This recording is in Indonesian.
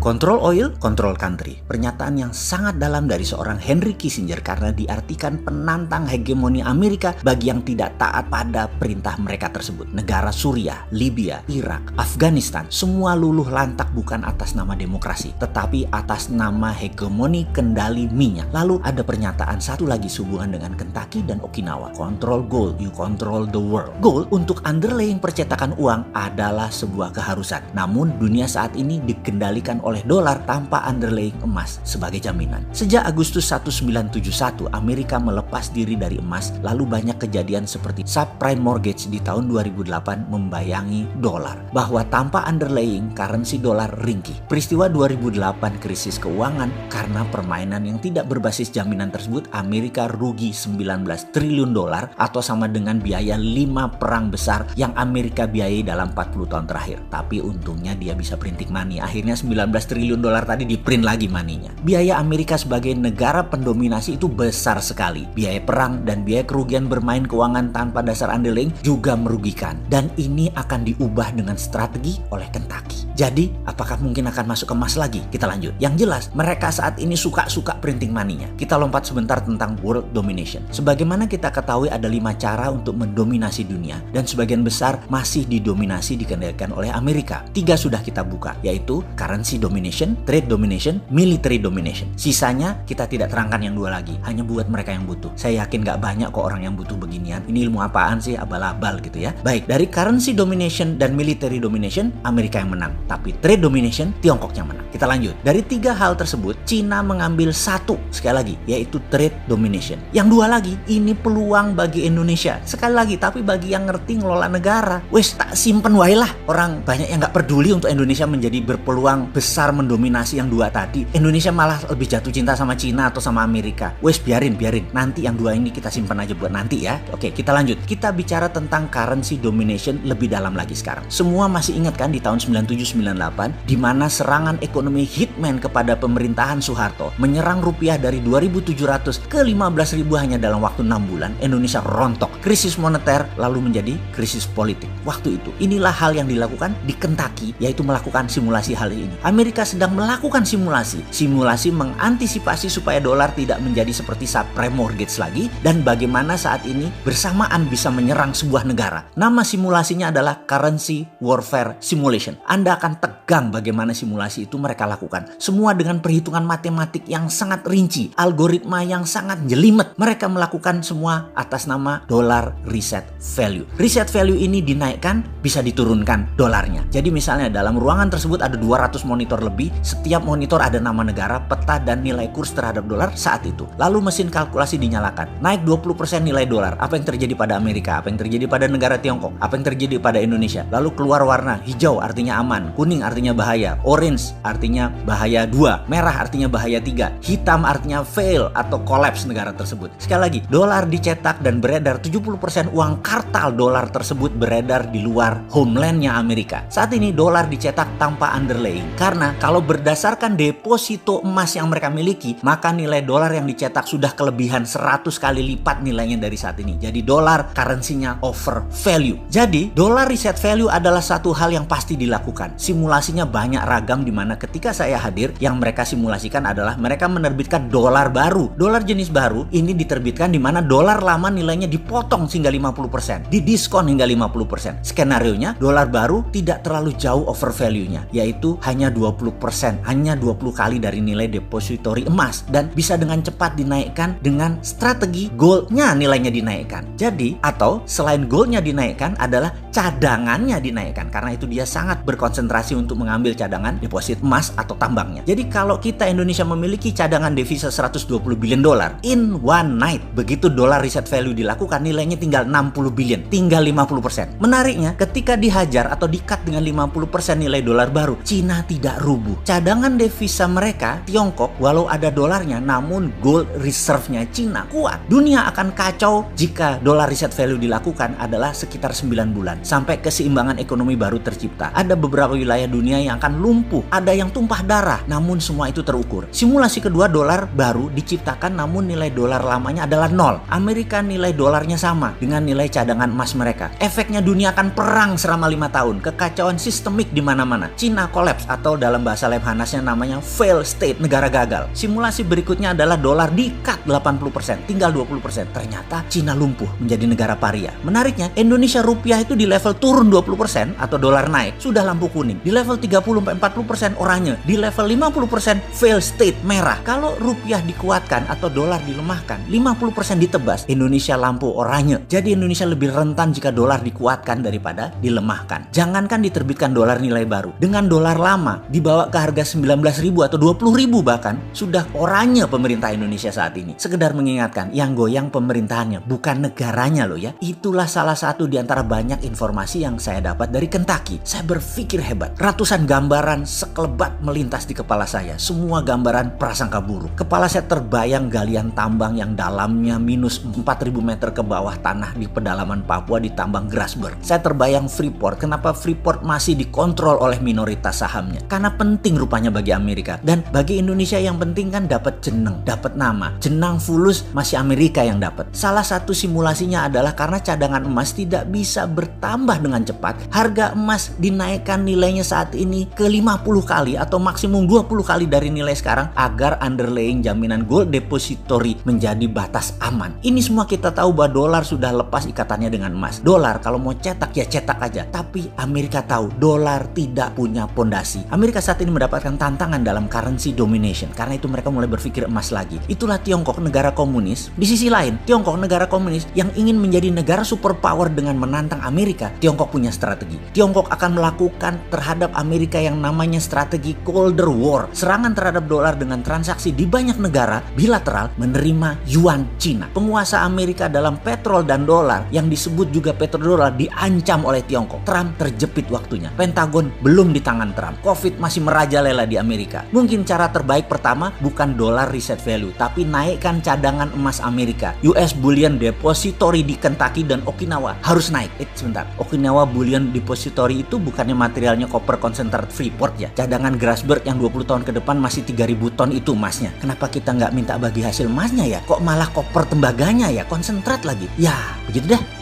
Control oil, control country. Pernyataan yang sangat dalam dari seorang Henry Kissinger karena diartikan penantang hegemoni Amerika bagi yang tidak taat pada perintah mereka tersebut. Negara Suriah, Libya, Irak, Afghanistan, semua luluh lantak bukan atas nama demokrasi, tetapi atas nama hegemoni kendali minyak. Lalu ada pernyataan satu lagi sehubungan dengan Kentucky dan Okinawa. Control gold, you control the world. Gold untuk underlying percetakan uang adalah sebuah keharusan. Namun dunia saat ini dikendalikan oleh dolar tanpa underlying emas sebagai jaminan. Sejak Agustus 1971, Amerika melepas diri dari emas, lalu banyak kejadian seperti subprime mortgage di tahun 2008 membayangi dolar. Bahwa tanpa underlying, currency dolar ringkih. Peristiwa 2008 krisis keuangan karena permainan yang tidak berbasis jaminan tersebut, Amerika rugi 19 triliun dolar atau sama dengan biaya 5 perang besar yang Amerika biayai dalam 40 tahun terakhir. Tapi untungnya dia bisa printing money. Akhirnya 19 triliun dolar tadi di-print lagi maninya. Biaya Amerika sebagai negara pendominasi itu besar sekali. Biaya perang dan biaya kerugian bermain keuangan tanpa dasar underlying juga merugikan. Dan ini akan diubah dengan strategi oleh Kentucky. Jadi, apakah mungkin akan masuk ke emas lagi? Kita lanjut. Yang jelas, mereka saat ini suka-suka printing money-nya. Kita lompat sebentar tentang world domination. Sebagaimana kita ketahui ada 5 cara untuk mendominasi dunia. Dan sebagian besar masih didominasi dikendalikan oleh Amerika. 3 sudah kita buka, yaitu currency domination, trade domination, military domination. Sisanya kita tidak terangkan yang 2 lagi, hanya buat mereka yang butuh. Saya yakin gak banyak kok orang yang butuh beginian. Ini ilmu apaan sih, abal-abal gitu ya. Baik, dari currency domination dan military domination, Amerika yang menang. Tapi trade domination, Tiongkok yang menang. Kita lanjut. Dari 3 hal tersebut, Cina mengambil 1, sekali lagi, yaitu trade domination. Yang 2 lagi, ini peluang bagi Indonesia. Sekali lagi, tapi bagi yang ngerti ngelola negara, wes tak simpen wae lah. Orang banyak yang gak peduli untuk Indonesia menjadi berpeluang besar mendominasi yang 2 tadi. Indonesia malah lebih jatuh cinta sama Cina atau sama Amerika. Wes biarin. Nanti yang 2 ini kita simpan aja buat nanti ya. Oke, kita lanjut. Kita bicara tentang currency domination lebih dalam lagi sekarang. Semua masih ingat kan di tahun 97-98 di mana serangan ekonomi hitman kepada pemerintahan Soeharto menyerang rupiah dari 2.700 ke 15.000 hanya dalam waktu 6 bulan. Indonesia rontok. Krisis moneter lalu menjadi krisis politik. Waktu itu, inilah hal yang dilakukan di Kentucky, yaitu melakukan simulasi hal ini. Amerika sedang melakukan simulasi mengantisipasi supaya dolar tidak menjadi seperti subprime mortgage lagi dan bagaimana saat ini bersamaan bisa menyerang sebuah negara. Nama simulasinya adalah currency warfare simulation. Anda akan tegang bagaimana simulasi itu mereka lakukan. Semua dengan perhitungan matematik yang sangat rinci, algoritma yang sangat jelimet. Mereka melakukan semua atas nama dollar reset value. Reset value ini dinaikkan, bisa diturunkan dolarnya. Jadi misalnya dalam ruangan tersebut ada 200 monitor lebih, setiap monitor ada nama negara, peta dan nilai kurs terhadap dolar saat itu. Lalu mesin kalkulasi dinyalakan. Naik 20% nilai dolar. Apa yang terjadi pada Amerika? Apa yang terjadi pada negara Tiongkok? Apa yang terjadi pada Indonesia? Lalu keluar warna hijau artinya aman, kuning artinya bahaya, orange artinya bahaya 2, merah artinya bahaya 3, hitam artinya fail atau collapse negara tersebut. Sekali lagi, dolar dicetak dan beredar, 70% uang kartal dolar tersebut beredar di luar homelandnya Amerika. Saat ini dolar dicetak tanpa underlying. Karena kalau berdasarkan deposito emas yang mereka miliki, maka nilai dolar yang dicetak sudah kelebihan 100 kali lipat nilainya dari saat ini. Jadi dolar currency-nya over value. Jadi dollar reset value adalah satu hal yang pasti dilakukan. Simulasinya banyak ragam di mana ketika saya hadir, yang mereka simulasikan adalah mereka menerbitkan dolar baru. Dolar jenis baru ini diterbitkan di mana dolar lama nilainya dipotong hingga 50%, didiskon hingga 50%. Skenarionya dolar baru tidak terlalu jauh over value-nya, yaitu hanya 20%, hanya 20 kali dari nilai depository emas dan bisa dengan cepat dinaikkan dengan strategi goldnya nilainya dinaikkan. Jadi, atau selain goldnya dinaikkan adalah cadangannya dinaikkan karena itu dia sangat berkonsentrasi untuk mengambil cadangan deposit emas atau tambangnya. Jadi kalau kita Indonesia memiliki cadangan devisa 120 billion dolar in one night, begitu dolar reset value dilakukan nilainya tinggal 60 billion, tinggal 50%. Menariknya ketika dihajar atau di-cut dengan 50% nilai dolar baru, Cina tidak rubuh. Cadangan devisa mereka, Tiongkok, walau ada dolarnya, namun gold reserve-nya Cina kuat. Dunia akan kacau jika dolar reset value dilakukan adalah sekitar 9 bulan. sampai keseimbangan ekonomi baru tercipta. Ada beberapa wilayah dunia yang akan lumpuh, ada yang tumpah darah, namun semua itu terukur. Simulasi kedua, dolar baru diciptakan namun nilai dolar lamanya adalah nol. Amerika nilai dolarnya sama dengan nilai cadangan emas mereka. Efeknya dunia akan perang selama 5 tahun, kekacauan sistemik di mana-mana. Cina kolaps atau dalam bahasa Lemhanasnya namanya fail state, negara gagal. Simulasi berikutnya adalah dolar di-cut 80%, tinggal 20%. Ternyata Cina lumpuh menjadi negara paria. Menariknya, Indonesia rupiah itu di level turun 20% atau dolar naik, sudah lampu kuning. Di level 30-40% oranye, di level 50% fail state, merah. Kalau rupiah dikuatkan atau dolar dilemahkan, 50% ditebas, Indonesia lampu oranye. Jadi Indonesia lebih rentan jika dolar dikuatkan daripada dilemahkan. Jangankan diterbitkan dolar nilai baru, dengan dolar lama dibawa ke harga 19.000 atau 20.000 bahkan, sudah oranye pemerintah Indonesia saat ini. Sekedar mengingatkan, yang goyang pemerintahannya, bukan negaranya loh ya. Itulah salah satu di antara banyak informasi yang saya dapat dari Kentucky. Saya berpikir hebat. Ratusan gambaran sekelebat melintas di kepala saya. Semua gambaran prasangka buruk. Kepala saya terbayang galian tambang yang dalamnya minus 4.000 meter ke bawah tanah di pedalaman Papua di tambang Grasberg. Saya terbayang Freeport. Kenapa Freeport masih dikontrol oleh minoritas sahamnya? Karena penting rupanya bagi Amerika. Dan bagi Indonesia yang penting kan dapat jeneng, dapat nama. Jenang fulus masih Amerika yang dapat. Salah satu simulasinya adalah karena cadangan emas tidak bisa bertambah dengan cepat, harga emas dinaikkan nilainya saat ini ke 50 kali atau maksimum 20 kali dari nilai sekarang agar underlying jaminan gold depository menjadi batas aman. Ini semua kita tahu bahwa dolar sudah lepas ikatannya dengan emas. Dolar kalau mau cetak ya cetak aja. Tapi Amerika tahu dolar tidak punya pondasi. Amerika saat ini mendapatkan tantangan dalam currency domination. Karena itu mereka mulai berpikir emas lagi. Itulah Tiongkok, negara komunis. Di sisi lain, Tiongkok negara komunis yang ingin menjadi negara superpower dengan menantang Amerika. Tiongkok punya strategi. Tiongkok akan melakukan terhadap Amerika yang namanya strategi Colder War. Serangan terhadap dolar dengan transaksi di banyak negara bilateral menerima yuan Cina. Penguasa Amerika dalam petrol dan dolar yang disebut juga petrodolar diancam oleh Tiongkok. Trump terjepit waktunya. Pentagon belum di tangan Trump. Covid masih merajalela di Amerika. Mungkin cara terbaik pertama bukan dolar reset value, tapi naikkan cadangan emas Amerika. US Bullion Depository di Kentucky dan Okinawa harus naik. Sebentar. Okinawa Bullion Depository itu bukannya materialnya koper konsentrat Freeport ya? Cadangan Grasberg yang 20 tahun ke depan masih 3.000 ton itu emasnya. Kenapa kita nggak minta bagi hasil emasnya ya? Kok malah koper tembaganya ya? Konsentrat lagi. Ya, begitu dah.